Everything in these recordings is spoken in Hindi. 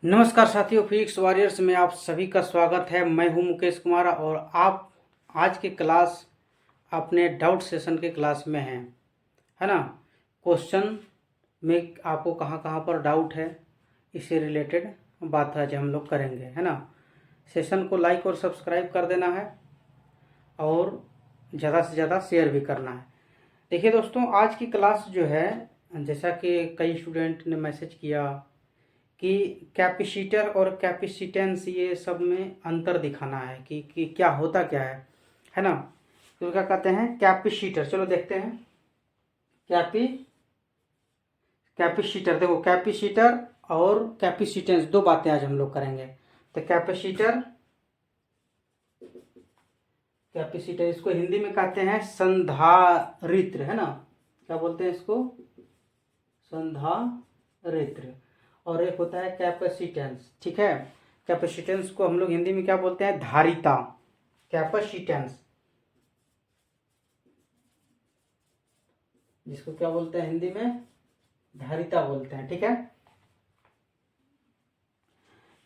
नमस्कार साथियों, फिजिक्स वॉरियर्स में आप सभी का स्वागत है। मैं हूं मुकेश कुमार और आप आज के क्लास अपने डाउट सेशन के क्लास में हैं, है ना। क्वेश्चन में आपको कहां कहां पर डाउट है, इससे रिलेटेड बात आज हम लोग करेंगे, है ना। सेशन को लाइक और सब्सक्राइब कर देना है और ज़्यादा से ज़्यादा शेयर भी करना है। देखिए दोस्तों, आज की क्लास जो है, जैसा कि कई स्टूडेंट ने मैसेज किया कि कैपेसिटर और कैपेसिटेंस ये सब में अंतर दिखाना है कि क्या होता क्या है ना। तो क्या कहते हैं कैपेसिटर, चलो देखते हैं। कैपेसिटर देखो, कैपेसिटर और कैपेसिटेंस दो बातें आज हम लोग करेंगे। तो कैपेसिटर इसको हिंदी में कहते हैं संधारित्र, है ना। क्या बोलते हैं इसको? संधारित्र। और एक होता है कैपेसिटेंस, ठीक है। कैपेसिटेंस को हम लोग हिंदी में क्या बोलते हैं? धारिता। कैपेसिटेंस जिसको क्या बोलते हैं हिंदी में? धारिता बोलते हैं, ठीक है।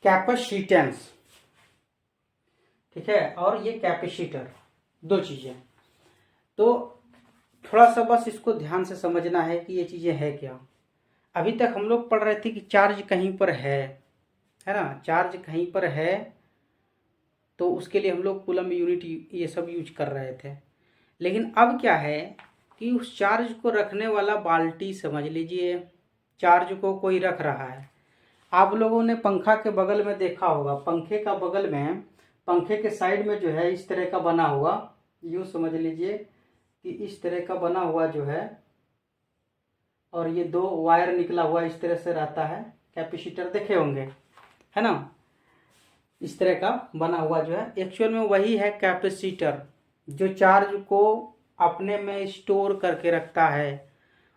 कैपेसिटेंस, ठीक है, और ये कैपेसिटर, दो चीजें। तो थोड़ा सा बस इसको ध्यान से समझना है कि ये चीजें है क्या। अभी तक हम लोग पढ़ रहे थे कि चार्ज कहीं पर है ना। चार्ज कहीं पर है तो उसके लिए हम लोग कूलम यूनिट ये सब यूज कर रहे थे। लेकिन अब क्या है कि उस चार्ज को रखने वाला बाल्टी, समझ लीजिए चार्ज को कोई रख रहा है। आप लोगों ने पंखा के बगल में देखा होगा, पंखे का बगल में, पंखे के साइड में जो है इस तरह का बना हुआ, यूँ समझ लीजिए कि इस तरह का बना हुआ जो है, और ये दो वायर निकला हुआ इस तरह से रहता है। कैपेसिटर देखे होंगे, है ना। इस तरह का बना हुआ जो है एक्चुअल में वही है कैपेसिटर, जो चार्ज को अपने में स्टोर करके रखता है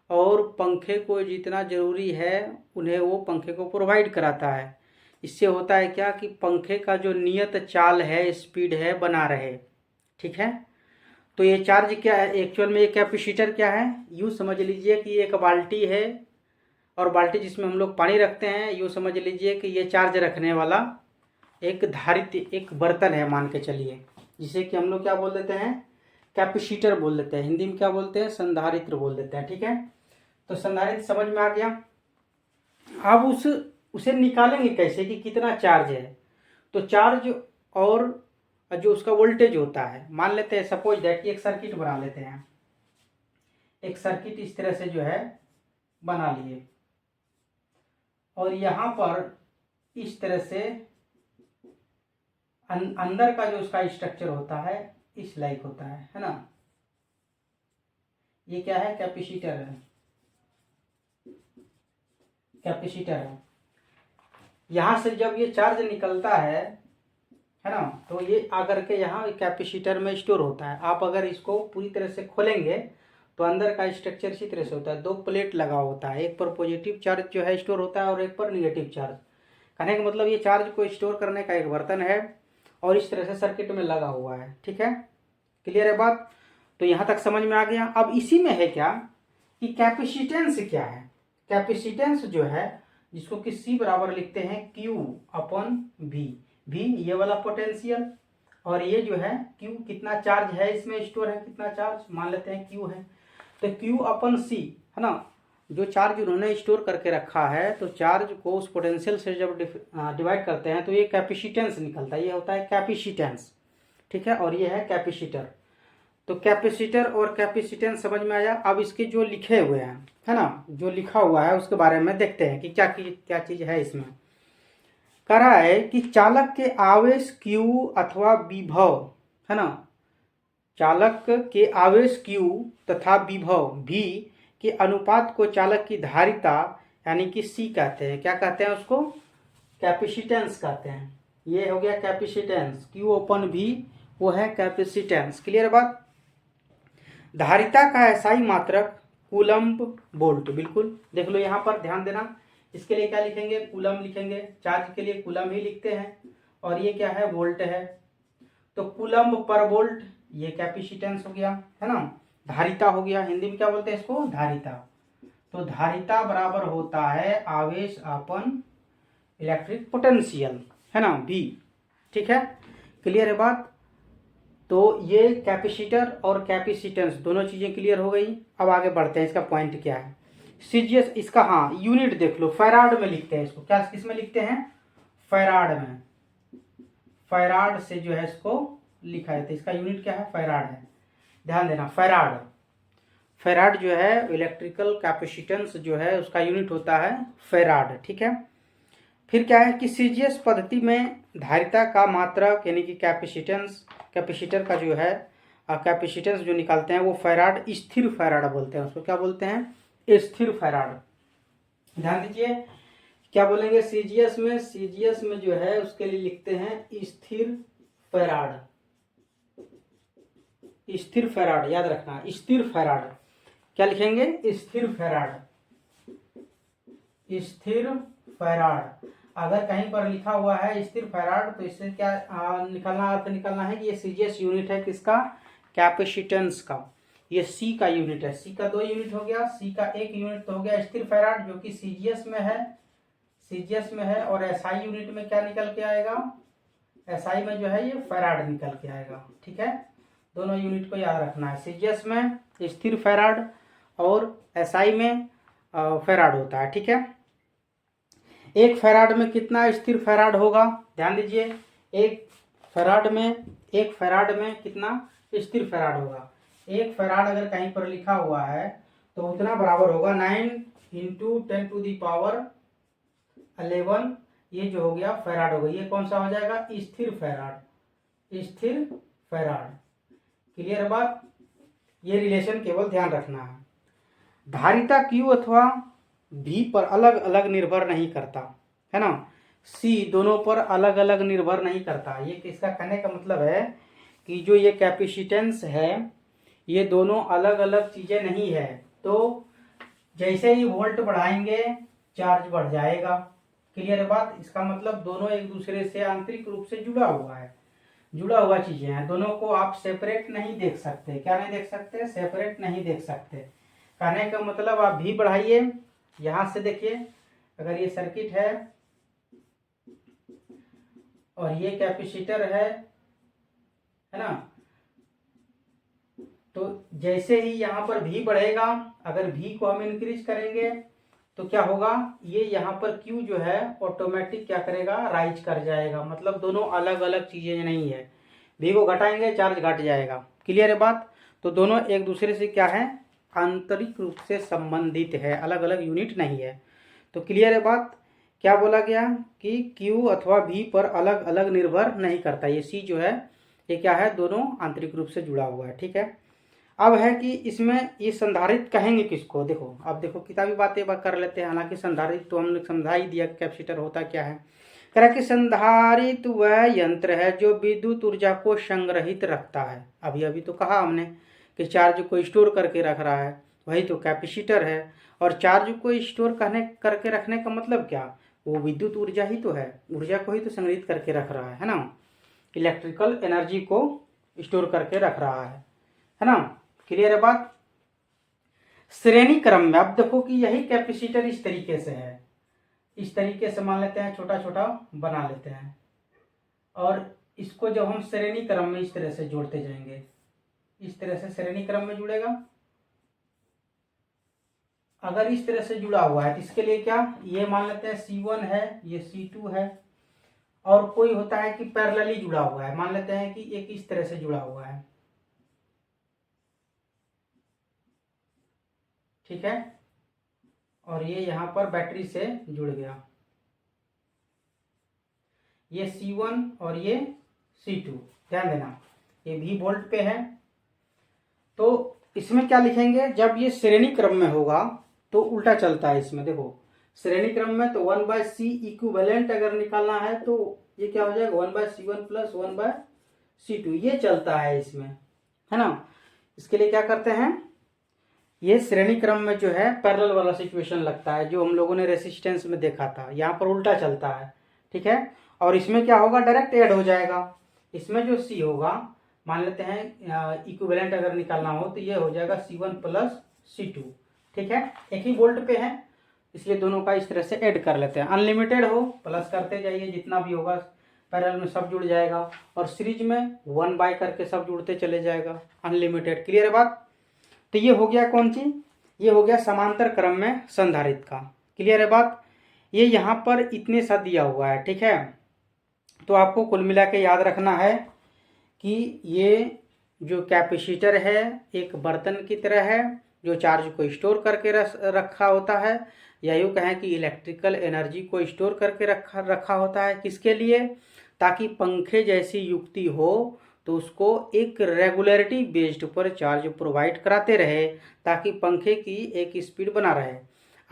और पंखे को जितना ज़रूरी है उन्हें वो पंखे को प्रोवाइड कराता है। इससे होता है क्या कि पंखे का जो नियत चाल है, स्पीड है, बना रहे, ठीक है। तो ये चार्ज क्या है एक्चुअल में? ये कैपेसिटर क्या है? यूँ समझ लीजिए कि एक बाल्टी है और बाल्टी जिसमें हम लोग पानी रखते हैं। यूँ समझ लीजिए कि ये चार्ज रखने वाला एक धारित एक बर्तन है, मान के चलिए, जिसे कि हम लोग क्या बोल देते हैं? कैपेसिटर बोल देते हैं। हिंदी में क्या बोलते हैं? संधारित्र बोल देते हैं, ठीक है। तो संधारित्र समझ में आ गया। अब उसे निकालेंगे कैसे कि कितना चार्ज है। तो चार्ज और जो उसका वोल्टेज होता है, मान लेते हैं सपोज दैट कि एक सर्किट बना लेते हैं। एक सर्किट इस तरह से जो है बना लिए और यहाँ पर इस तरह से अंदर का जो उसका स्ट्रक्चर होता है इस लाइक होता है ना। ये क्या है? कैपेसिटर है। कैपेसिटर है। यहाँ से जब ये चार्ज निकलता है ना, तो ये आकर के यहाँ कैपेसिटर में स्टोर होता है। आप अगर इसको पूरी तरह से खोलेंगे तो अंदर का स्ट्रक्चर इसी तरह से होता है। दो प्लेट लगा होता है, एक पर पॉजिटिव चार्ज जो है स्टोर होता है और एक पर निगेटिव चार्ज। कहने का मतलब ये चार्ज को स्टोर करने का एक बर्तन है और इस तरह से सर्किट में लगा हुआ है, ठीक है। क्लियर है बात? तो यहाँ तक समझ में आ गया। अब इसी में है क्या कि कैपेसिटेंस क्या है। कैपेसिटेंस जो है, जिसको कि C बराबर लिखते हैं Q/V। V ये वाला पोटेंशियल और ये जो है Q, कितना चार्ज है इसमें स्टोर है, कितना चार्ज मान लेते हैं Q है। तो Q/C, है ना, जो चार्ज उन्होंने स्टोर करके रखा है, तो चार्ज को उस पोटेंशियल से जब डिवाइड करते हैं तो ये कैपेसिटेंस निकलता है। ये होता है कैपेसिटेंस, ठीक है। और ये है कैपेसिटर। तो कैपेसिटर और कैपेसिटेंस समझ में आया। अब इसके जो लिखे हुए हैं, है ना, जो लिखा हुआ है उसके बारे में देखते हैं कि क्या चीज़ है इसमें। कह रहा है कि चालक के आवेश Q अथवा विभव, है ना, चालक के आवेश Q तथा विभव V के अनुपात को चालक की धारिता यानी कि C कहते हैं। क्या कहते हैं उसको? कैपेसिटेंस कहते हैं। ये हो गया कैपेसिटेंस, Q/V वो है कैपेसिटेंस। क्लियर बात? धारिता का एसआई मात्रक कूलम्ब वोल्ट। बिल्कुल देख लो, यहाँ पर ध्यान देना। इसके लिए क्या लिखेंगे? कूलम लिखेंगे। चार्ज के लिए कूलम ही लिखते हैं और ये क्या है? वोल्ट है। तो कूलम्ब पर वोल्ट ये कैपेसिटेंस हो गया, है ना। धारिता हो गया, हिंदी में क्या बोलते हैं इसको? धारिता। तो धारिता बराबर होता है आवेश अपन इलेक्ट्रिक पोटेंशियल, है ना, V। ठीक है, क्लियर है बात। तो ये कैपेसिटर और कैपेसिटेंस दोनों चीज़ें क्लियर हो गई। अब आगे बढ़ते हैं, इसका पॉइंट क्या है। सीजीएस इसका, हाँ, यूनिट देख लो, फैराड में लिखते हैं इसको। क्या किस में लिखते हैं? फैराड में। फैराड से जो है इसको लिखा है, तो इसका यूनिट क्या है? फैराड है। ध्यान देना, फैराड। फैराड जो है इलेक्ट्रिकल कैपेसिटेंस जो है उसका यूनिट होता है फैराड। ठीक है, फिर क्या है कि सीजीएस पद्धति में धारिता का मात्रक यानी कि कैपेसिटर का जो है कैपेसिटेंस जो निकालते हैं वो फैराड, स्थिर फैराड बोलते हैं उसको। क्या बोलते हैं? स्थिर फैराड। ध्यान दीजिए, क्या बोलेंगे सीजीएस में? सीजीएस में जो है उसके लिए लिखते हैं स्थिर फैराड। स्थिर फैराड याद रखना, स्थिर फैराड। क्या लिखेंगे? स्थिर फैराड। स्थिर फैराड। अगर कहीं पर लिखा हुआ है स्थिर फैराड तो इससे क्या निकालना, अर्थ निकालना है कि ये सीजीएस यूनिट है किसका? कैपेसिटेंस का। ये सी का यूनिट है। सी का 2 यूनिट हो गया, सी का 1 यूनिट तो हो गया स्थिर फैराड जो कि सीजीएस में है। सीजीएस में है। और एसआई यूनिट में क्या निकल के आएगा? एसआई में जो है ये फैराड निकल के आएगा। ठीक है, दोनों यूनिट को याद रखना है। सीजीएस में स्थिर फैराड और एसआई में फैराड होता है। ठीक है, एक फैराड में कितना स्थिर फैराड होगा? ध्यान दीजिए, एक फैराड में कितना स्थिर फैराड होगा? एक फैराड अगर कहीं पर लिखा हुआ है तो उतना बराबर होगा 9 × 10⁻11। ये जो हो गया फैराड हो गया। ये कौन सा हो जाएगा? स्थिर फैराड। स्थिर फैराड। क्लियर है बात? ये रिलेशन केवल ध्यान रखना है। धारिता Q अथवा V पर अलग अलग निर्भर नहीं करता, है ना। C दोनों पर अलग अलग निर्भर नहीं करता। ये किसका कहने का मतलब है कि जो ये कैपेसिटेंस है ये दोनों अलग अलग चीजें नहीं है। तो जैसे ही वोल्ट बढ़ाएंगे चार्ज बढ़ जाएगा। क्लियर है बात? इसका मतलब दोनों एक दूसरे से आंतरिक रूप से जुड़ा हुआ चीजें हैं। दोनों को आप सेपरेट नहीं देख सकते। क्या नहीं देख सकते? सेपरेट नहीं देख सकते। कहने का मतलब आप भी बढ़ाइए, यहां से देखिए, अगर ये सर्किट है और ये कैपेसिटर है ना, तो जैसे ही यहाँ पर भी बढ़ेगा, अगर भी को हम इंक्रीज करेंगे तो क्या होगा? ये यहाँ पर Q जो है ऑटोमेटिक क्या करेगा? राइज कर जाएगा। मतलब दोनों अलग अलग चीजें नहीं है। भी को घटाएंगे चार्ज घट जाएगा। क्लियर है बात? तो दोनों एक दूसरे से क्या है? आंतरिक रूप से संबंधित है, अलग अलग यूनिट नहीं है। तो क्लियर है बात? क्या बोला गया कि Q अथवा V पर अलग अलग निर्भर नहीं करता। ये C जो है ये क्या है? दोनों आंतरिक रूप से जुड़ा हुआ है। ठीक है, अब है कि इसमें ये संधारित्र कहेंगे किसको? देखो, अब देखो किताबी बातें कर लेते हैं। हालांकि संधारित्र तो हमने समझा ही दिया कैपेसिटर होता क्या है। कह रहा कि संधारित्र वह यंत्र है जो विद्युत ऊर्जा को संग्रहित रखता है। अभी तो कहा हमने कि चार्ज को स्टोर करके रख रहा है, वही तो कैपेसिटर है। और चार्ज को स्टोर करके रखने का मतलब क्या? वो विद्युत ऊर्जा ही तो है, ऊर्जा को ही तो संग्रहित करके रख रहा है ना। इलेक्ट्रिकल एनर्जी को स्टोर करके रख रहा है ना। क्लियर है बात? श्रेणी क्रम में अब देखो कि यही कैपेसिटर इस तरीके से है, इस तरीके से मान लेते हैं, छोटा छोटा बना लेते हैं। और इसको जब हम श्रेणी क्रम में इस तरह से जोड़ते जाएंगे, इस तरह से श्रेणी क्रम में जुड़ेगा। अगर इस तरह से जुड़ा हुआ है तो इसके लिए क्या, ये मान लेते हैं C1 है, ये C2 है। और कोई होता है कि पैरेलली जुड़ा हुआ है, मान लेते हैं कि एक इस तरह से जुड़ा हुआ है। ठीक है, और ये यहां पर बैटरी से जुड़ गया। ये C1 और ये C2। ध्यान देना, ये भी वोल्ट पे है। तो इसमें क्या लिखेंगे? जब ये श्रेणी क्रम में होगा तो उल्टा चलता है। इसमें देखो, श्रेणी क्रम में तो 1/C इक्विवेलेंट अगर निकालना है तो ये क्या हो जाएगा? 1/C1 + 1/C2 ये चलता है इसमें, है ना। इसके लिए क्या करते हैं, ये श्रेणी क्रम में जो है पैरेलल वाला सिचुएशन लगता है, जो हम लोगों ने रेसिस्टेंस में देखा था। यहाँ पर उल्टा चलता है। ठीक है, और इसमें क्या होगा? डायरेक्ट ऐड हो जाएगा। इसमें जो C होगा, मान लेते हैं इक्विवेलेंट अगर निकालना हो तो ये हो जाएगा C1 + C2। ठीक है, एक ही वोल्ट पे है इसलिए दोनों का इस तरह से ऐड कर लेते हैं। अनलिमिटेड हो प्लस करते जाइए, जितना भी होगा पैरेलल में सब जुड़ जाएगा, और सीरीज में 1 बाय करके सब जुड़ते चले जाएगा, अनलिमिटेड। क्लियर है बात? तो ये हो गया कौन सी, ये हो गया समांतर क्रम में संधारित्र का। क्लियर है बात? ये यहाँ पर इतने सा दिया हुआ है, ठीक है। तो आपको कुल मिला के याद रखना है कि ये जो कैपेसिटर है एक बर्तन की तरह है जो चार्ज को स्टोर करके रखा होता है, या यूँ कहें कि इलेक्ट्रिकल एनर्जी को स्टोर करके रखा होता है। किसके लिए? ताकि पंखे जैसी युक्ति हो तो उसको एक रेगुलरिटी बेस्ड पर चार्ज प्रोवाइड कराते रहे, ताकि पंखे की एक स्पीड बना रहे।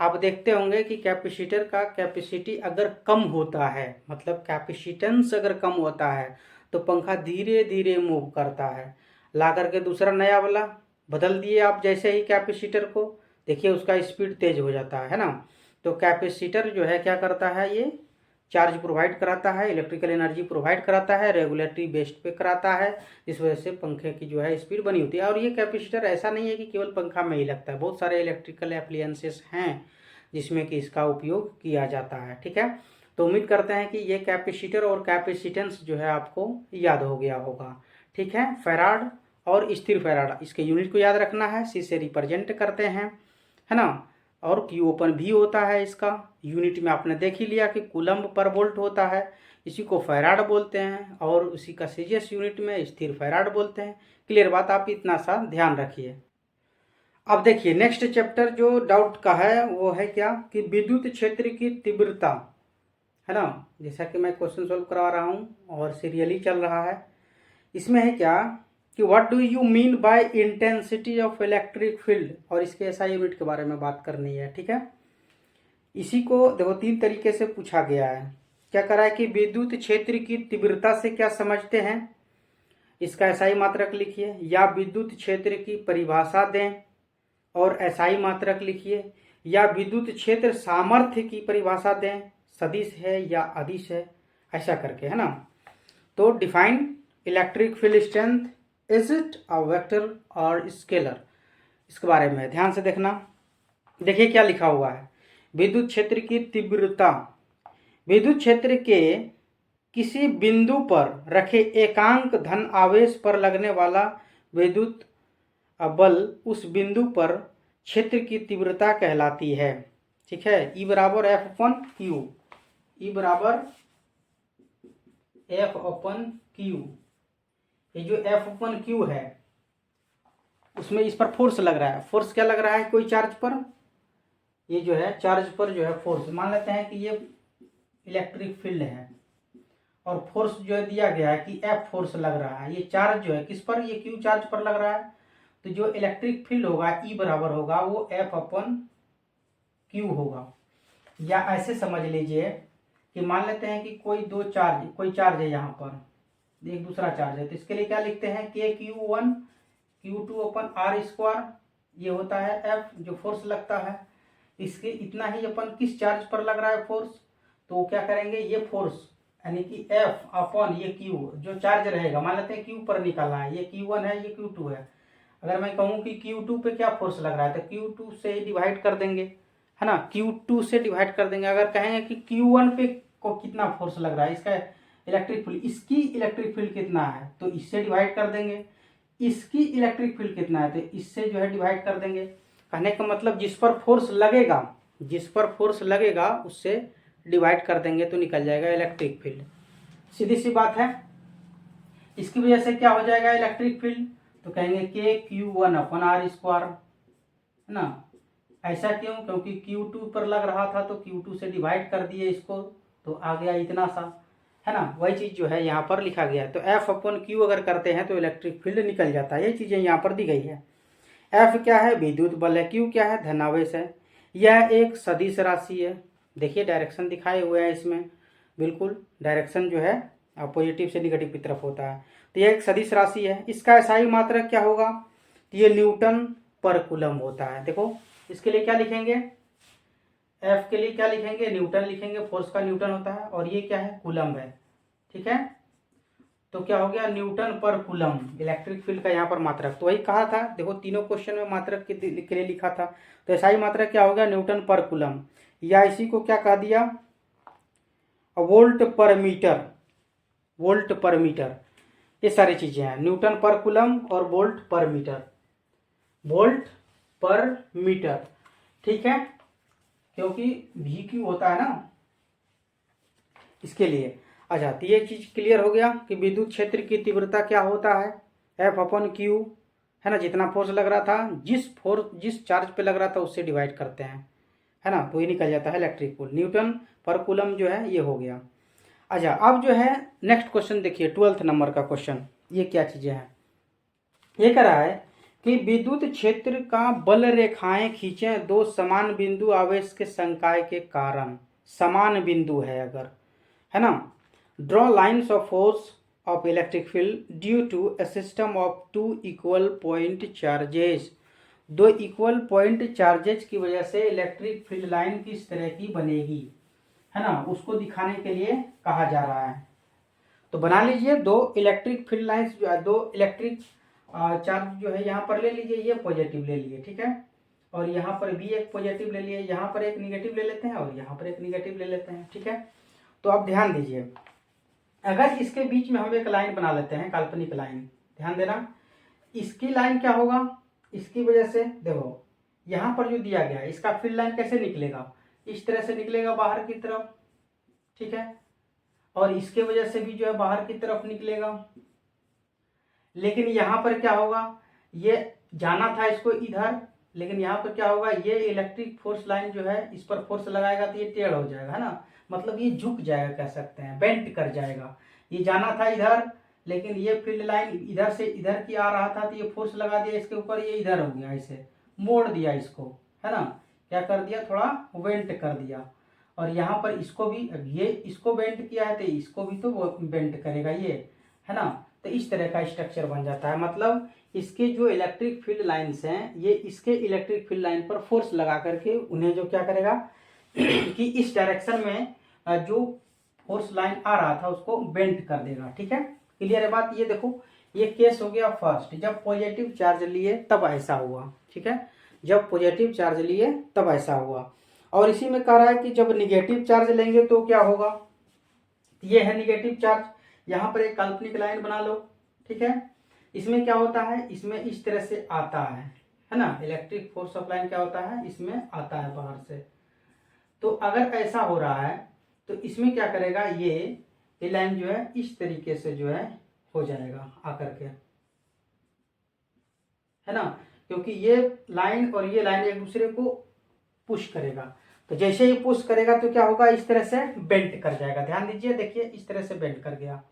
आप देखते होंगे कि कैपेसिटर का कैपेसिटी अगर कम होता है, मतलब कैपेसिटेंस अगर कम होता है, तो पंखा धीरे धीरे मूव करता है। ला करके दूसरा नया वाला बदल दिए आप जैसे ही कैपेसिटर को, देखिए उसका स्पीड तेज हो जाता है ना। तो कैपेसिटर जो है क्या करता है, ये चार्ज प्रोवाइड कराता है, इलेक्ट्रिकल एनर्जी प्रोवाइड कराता है, रेगुलेटरी बेस्ड पे कराता है, इस वजह से पंखे की जो है स्पीड बनी होती है। और ये कैपेसिटर ऐसा नहीं है कि केवल पंखा में ही लगता है, बहुत सारे इलेक्ट्रिकल एप्लियंसेस हैं जिसमें कि इसका उपयोग किया जाता है, ठीक है। तो उम्मीद करते हैं कि ये कैपेसिटर और कैपेसिटेंस जो है आपको याद हो गया होगा, ठीक है। फैराड और स्थिर फैराड, इसके यूनिट को याद रखना है, सी से रिप्रेजेंट करते हैं, है ना। और क्यू ओपन भी होता है, इसका यूनिट में आपने देख ही लिया कि कूलम्ब पर वोल्ट होता है, इसी को फैराड बोलते हैं, और उसी का सीजीएस यूनिट में स्थिर फैराड बोलते हैं। क्लियर बात? आप इतना सा ध्यान रखिए। अब देखिए नेक्स्ट चैप्टर जो डाउट का है वो है क्या, कि विद्युत क्षेत्र की तीव्रता, है ना। जैसा कि मैं क्वेश्चन सोल्व करा रहा हूँ और सीरियली चल रहा है, इसमें है क्या कि what do you mean by intensity of electric field, और इसके एसआई यूनिट के बारे में बात करनी है, ठीक है। इसी को देखो 3 तरीके से पूछा गया है। क्या करा है कि विद्युत क्षेत्र की तीव्रता से क्या समझते हैं, इसका एसआई मात्रक लिखिए, या विद्युत क्षेत्र की परिभाषा दें और एसआई मात्रक लिखिए, या विद्युत क्षेत्र सामर्थ्य की परिभाषा दें, सदिश है या अदिश है, ऐसा करके, है ना। तो define electric field strength, is it a vector और स्केलर, इसके बारे में ध्यान से देखना। देखिए क्या लिखा हुआ है, विद्युत क्षेत्र की तीव्रता, विद्युत क्षेत्र के किसी बिंदु पर रखे एकांक धन आवेश पर लगने वाला विद्युत बल उस बिंदु पर क्षेत्र की तीव्रता कहलाती है, ठीक है। E बराबर एफ अपन क्यू, E बराबर एफ अपन क्यू। ये जो एफ अपन क्यू है उसमें इस पर फोर्स लग रहा है, फोर्स क्या लग रहा है, कोई चार्ज पर, ये जो है चार्ज पर जो है फोर्स, मान लेते हैं कि ये इलेक्ट्रिक फील्ड है और फोर्स जो है दिया गया है कि एफ फोर्स लग रहा है, ये चार्ज जो है किस पर, ये क्यू चार्ज पर लग रहा है। तो जो इलेक्ट्रिक फील्ड होगा E बराबर होगा वो एफ अपन क्यू होगा। या ऐसे समझ लीजिए कि मान लेते हैं कि कोई चार्ज है यहाँ पर, एक दूसरा चार्ज है, तो इसके लिए क्या लिखते हैं, के Q1 Q2 upon are square, ये होता है एफ जो फोर्स लगता है। इसके इतना ही अपन किस चार्ज पर लग रहा है फोर्स, तो क्या करेंगे, ये फोर्स यानी कि एफ अपन ये क्यू जो चार्ज रहेगा, मान लेते हैं क्यू पर निकालना है, ये Q1 है ये Q2 है। अगर मैं कहूँ कि Q2 पे क्या फोर्स लग रहा है, तो Q2 से ही डिवाइड कर देंगे, है ना, Q2 से डिवाइड कर देंगे। अगर कहेंगे कि Q1 पे को कितना फोर्स लग रहा है, इसका इलेक्ट्रिक फील्ड, इसकी इलेक्ट्रिक फील्ड कितना है, तो इससे डिवाइड कर देंगे। इसकी इलेक्ट्रिक फील्ड कितना है, तो इससे जो है डिवाइड कर देंगे। कहने का मतलब जिस पर फोर्स लगेगा उससे डिवाइड कर देंगे तो निकल जाएगा इलेक्ट्रिक फील्ड, सीधी सी बात है। इसकी वजह से क्या हो जाएगा इलेक्ट्रिक फील्ड, तो कहेंगे के Q1 अपन आर स्क्वायर, है ना। ऐसा क्यों, क्योंकि Q2 पर लग रहा था तो Q2 से डिवाइड कर दिए इसको, तो आ गया इतना सा, है ना। वही चीज जो है यहाँ पर लिखा गया है। तो एफ अपन क्यू अगर करते हैं तो इलेक्ट्रिक फील्ड निकल जाता है, ये चीजें यहाँ पर दी गई है। एफ क्या है, विद्युत बल है, क्यू क्या है, धनावेश है, यह एक सदिश राशि है। देखिए डायरेक्शन दिखाए हुए हैं इसमें, बिल्कुल डायरेक्शन जो है पॉजिटिव से निगेटिव की तरफ होता है। तो यह एक सदिश राशि है। इसका एसआई मात्रक क्या होगा, तो ये न्यूटन पर कूलम्ब होता है। देखो इसके लिए क्या लिखेंगे, एफ के लिए क्या लिखेंगे, न्यूटन लिखेंगे, फोर्स का न्यूटन होता है, और ये क्या है, कूलम्ब है, ठीक है। तो क्या हो गया, न्यूटन पर कूलम्ब इलेक्ट्रिक फील्ड का यहाँ पर मात्रक। तो वही कहा था, देखो तीनों क्वेश्चन में मात्रक के लिए लिखा था। तो एसआई मात्रक क्या हो गया, न्यूटन पर कूलम्ब। या इसी को क्या कह दिया, वोल्ट पर मीटर, वोल्ट पर मीटर, ये सारी चीजें हैं। न्यूटन पर कूलम और वोल्ट पर मीटर, वोल्ट पर मीटर, ठीक है, क्योंकि VQ होता है ना इसके लिए। अच्छा, तो ये चीज क्लियर हो गया कि विद्युत क्षेत्र की तीव्रता क्या होता है, F/Q, है ना। जितना फोर्स लग रहा था, जिस चार्ज पे लग रहा था उससे डिवाइड करते हैं, है ना, तो ये निकल जाता है इलेक्ट्रिक फील्ड। न्यूटन पर कूलम जो है ये हो गया। अच्छा, अब जो है नेक्स्ट क्वेश्चन देखिए, 12th नंबर का क्वेश्चन। ये क्या चीजें हैं, ये कह रहा है कि विद्युत क्षेत्र का बल रेखाएं खींचें दो समान बिंदु आवेश के संकाय के कारण, समान बिंदु है अगर, है ना। Draw lines of force of electric field due to a system of two equal point charges. दो इक्वल पॉइंट चार्जेस की वजह से इलेक्ट्रिक फील्ड लाइन किस तरह की बनेगी, है ना, उसको दिखाने के लिए कहा जा रहा है। तो बना लीजिए दो इलेक्ट्रिक फील्ड लाइंस, दो इलेक्ट्रिक चार्ज जो है यहाँ पर ले लीजिए, ये पॉजिटिव ले लिए, ठीक है, और यहाँ पर भी एक पॉजिटिव ले लिए, यहाँ पर एक निगेटिव ले लेते हैं और यहाँ पर एक निगेटिव ले लेते हैं, ठीक है। तो अब ध्यान दीजिए, अगर इसके बीच में हम एक लाइन बना लेते हैं, काल्पनिक लाइन, ध्यान देना, इसकी लाइन क्या होगा, इसकी वजह से देखो यहाँ पर जो दिया गया है इसका फील्ड लाइन कैसे निकलेगा, इस तरह से निकलेगा बाहर की तरफ, ठीक है, और इसके वजह से भी जो है बाहर की तरफ निकलेगा। लेकिन यहाँ पर क्या होगा, ये जाना था इसको इधर, लेकिन यहाँ पर क्या होगा, ये इलेक्ट्रिक फोर्स लाइन जो है इस पर फोर्स लगाएगा तो ये टेढ़ हो जाएगा, है ना, मतलब ये झुक जाएगा, कह सकते हैं बेंट कर जाएगा। ये जाना था इधर, लेकिन ये फील्ड लाइन इधर से इधर की आ रहा था तो ये फोर्स लगा दिया इसके ऊपर, ये इधर हो गया, इसे मोड़ दिया इसको, है ना, क्या कर दिया, थोड़ा बेंट कर दिया। और यहाँ पर इसको भी, ये इसको बेंट किया है तो इसको भी तो बेंट करेगा ये, है ना। तो इस तरह का स्ट्रक्चर बन जाता है, मतलब इसके जो इलेक्ट्रिक फील्ड लाइंस हैं ये इसके इलेक्ट्रिक फील्ड लाइन पर फोर्स लगा करके उन्हें जो क्या करेगा कि इस डायरेक्शन में जो फोर्स लाइन आ रहा था उसको बेंड कर देगा, ठीक है, क्लियर है बात। ये देखो, ये केस हो गया फर्स्ट, जब पॉजिटिव चार्ज लिए तब ऐसा हुआ, ठीक है, जब पॉजिटिव चार्ज लिए तब ऐसा हुआ। और इसी में कह रहा है कि जब निगेटिव चार्ज लेंगे तो क्या होगा, ये है निगेटिव चार्ज, यहाँ पर एक काल्पनिक लाइन बना लो, ठीक है। इसमें क्या होता है, इसमें इस तरह से आता है ना, इलेक्ट्रिक फोर्स सप्लाई क्या होता है, इसमें आता है बाहर से। तो अगर ऐसा हो रहा है तो इसमें क्या करेगा, ये लाइन जो है इस तरीके से जो है हो जाएगा आकर के, है ना, क्योंकि ये लाइन और ये लाइन एक दूसरे को पुश करेगा। तो जैसे ही पुश करेगा तो क्या होगा, इस तरह से बेंट कर जाएगा। ध्यान दीजिए, देखिए इस तरह से बेंट कर गया।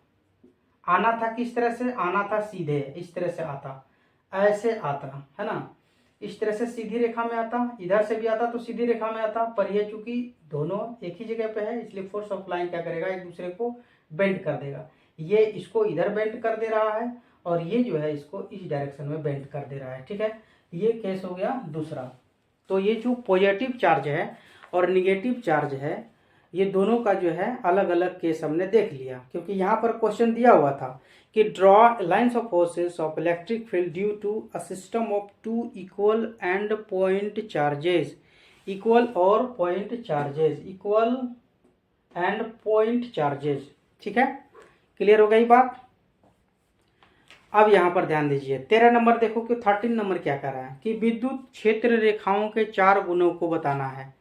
आना था किस तरह से, आना था सीधे, इस तरह से आता, ऐसे आता, है ना, इस तरह से सीधी रेखा में आता, इधर से भी आता तो सीधी रेखा में आता, पर ये चूंकि दोनों एक ही जगह पे है इसलिए फोर्स ऑफ लाइन क्या करेगा, एक दूसरे को बेंड कर देगा। ये इसको इधर बेंड कर दे रहा है और ये जो है इसको इस डायरेक्शन में बेंड कर दे रहा है, ठीक है। ये केस हो गया दूसरा। तो ये जो पॉजिटिव चार्ज है और निगेटिव चार्ज है, ये दोनों का जो है अलग अलग केस हमने देख लिया, क्योंकि यहाँ पर क्वेश्चन दिया हुआ था कि draw lines of forces of electric field due to a system of two equal and point charges, equal और point charges, equal and point charges, ठीक है, क्लियर हो गई बात। अब यहाँ पर ध्यान दीजिए, 13 नंबर देखो कि 13 नंबर क्या कर रहा है कि विद्युत क्षेत्र रेखाओं के 4 गुणों को बताना है,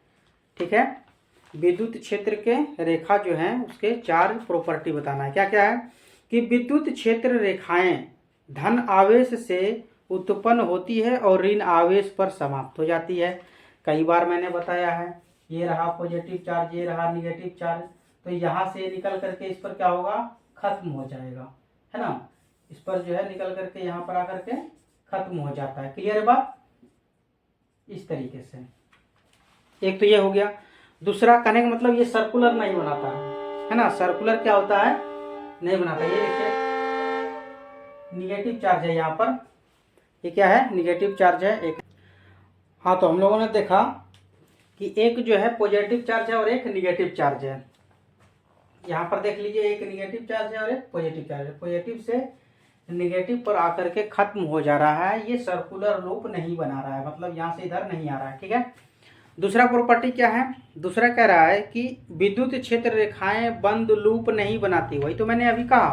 ठीक है, विद्युत क्षेत्र के रेखा जो है उसके 4 प्रॉपर्टी बताना है। क्या क्या है कि विद्युत क्षेत्र रेखाएं धन आवेश से उत्पन्न होती है और ऋण आवेश पर समाप्त हो जाती है। कई बार मैंने बताया है, ये रहा पॉजिटिव चार्ज, ये रहा निगेटिव चार्ज, तो यहाँ से निकल करके इस पर क्या होगा, खत्म हो जाएगा, है ना, इस पर जो है निकल करके यहाँ पर आकर के खत्म हो जाता है। क्लियर है बात, इस तरीके से। एक तो ये हो गया। दूसरा, कहने का मतलब ये सर्कुलर नहीं बनाता है ना, सर्कुलर क्या होता है, नहीं बनाता। ये देखिए निगेटिव चार्ज है यहाँ पर, ये क्या है, निगेटिव चार्ज है एक। हाँ, तो हम लोगों ने देखा कि एक जो है पॉजिटिव चार्ज है और एक निगेटिव चार्ज है। यहाँ पर देख लीजिए, एक निगेटिव चार्ज है और एक पॉजिटिव चार्ज है। पॉजिटिव से निगेटिव पर आकर के खत्म हो जा रहा है, ये सर्कुलर लूप नहीं बना रहा है, मतलब यहाँ से इधर नहीं आ रहा है, ठीक है। दूसरा प्रॉपर्टी क्या है, दूसरा कह रहा है कि विद्युत क्षेत्र रेखाएं बंद लूप नहीं बनाती। वही तो मैंने अभी कहा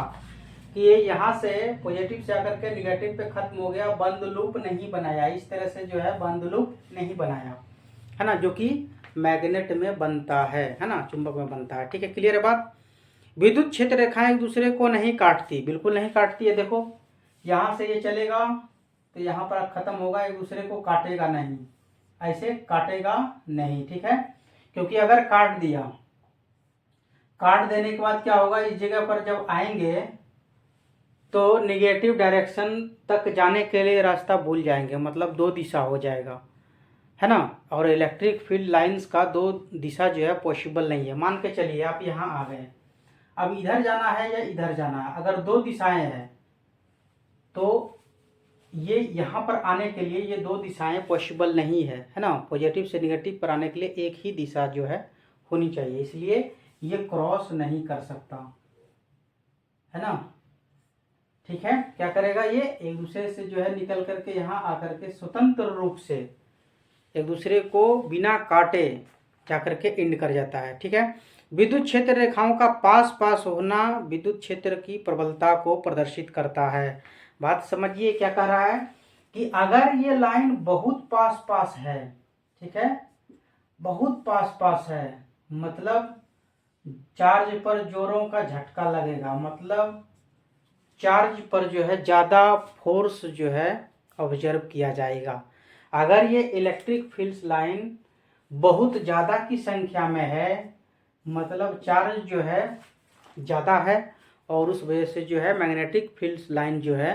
कि ये यहाँ से पॉजिटिव से आकर के निगेटिव पे खत्म हो गया, बंद लूप नहीं बनाया, इस तरह से जो है बंद लूप नहीं बनाया, है ना, जो कि मैग्नेट में बनता है ना, चुंबक में बनता है। ठीक है, क्लियर है बात। विद्युत क्षेत्र रेखाएं एक दूसरे को नहीं काटती, बिल्कुल नहीं काटती है। देखो यहाँ से ये चलेगा तो यहाँ पर खत्म होगा, एक दूसरे को काटेगा नहीं, ऐसे काटेगा नहीं। ठीक है, क्योंकि अगर काट दिया, काट देने के बाद क्या होगा, इस जगह पर जब आएंगे तो निगेटिव डायरेक्शन तक जाने के लिए रास्ता भूल जाएंगे, मतलब दो दिशा हो जाएगा, है ना। और इलेक्ट्रिक फील्ड लाइंस का दो दिशा जो है पॉसिबल नहीं है। मान के चलिए आप यहाँ आ गए, अब इधर जाना है या इधर जाना है, अगर दो दिशाएं हैं तो ये यहाँ पर आने के लिए ये दो दिशाएं पॉसिबल नहीं है ना। पॉजिटिव से निगेटिव पर आने के लिए एक ही दिशा जो है होनी चाहिए, इसलिए ये क्रॉस नहीं कर सकता, है ना। ठीक है, क्या करेगा, ये एक दूसरे से जो है निकल करके यहाँ आकर के स्वतंत्र रूप से एक दूसरे को बिना काटे क्या करके एंड कर जाता है। ठीक है, विद्युत क्षेत्र रेखाओं का पास पास होना विद्युत क्षेत्र की प्रबलता को प्रदर्शित करता है। बात समझिए, क्या कह रहा है कि अगर ये लाइन बहुत पास पास है, ठीक है, बहुत पास पास है, मतलब चार्ज पर जोरों का झटका लगेगा, मतलब चार्ज पर जो है ज़्यादा फोर्स जो है ऑब्जर्व किया जाएगा। अगर ये इलेक्ट्रिक फील्ड लाइन बहुत ज़्यादा की संख्या में है, मतलब चार्ज जो है ज़्यादा है, और उस वजह से जो है मैग्नेटिक फील्ड लाइन जो है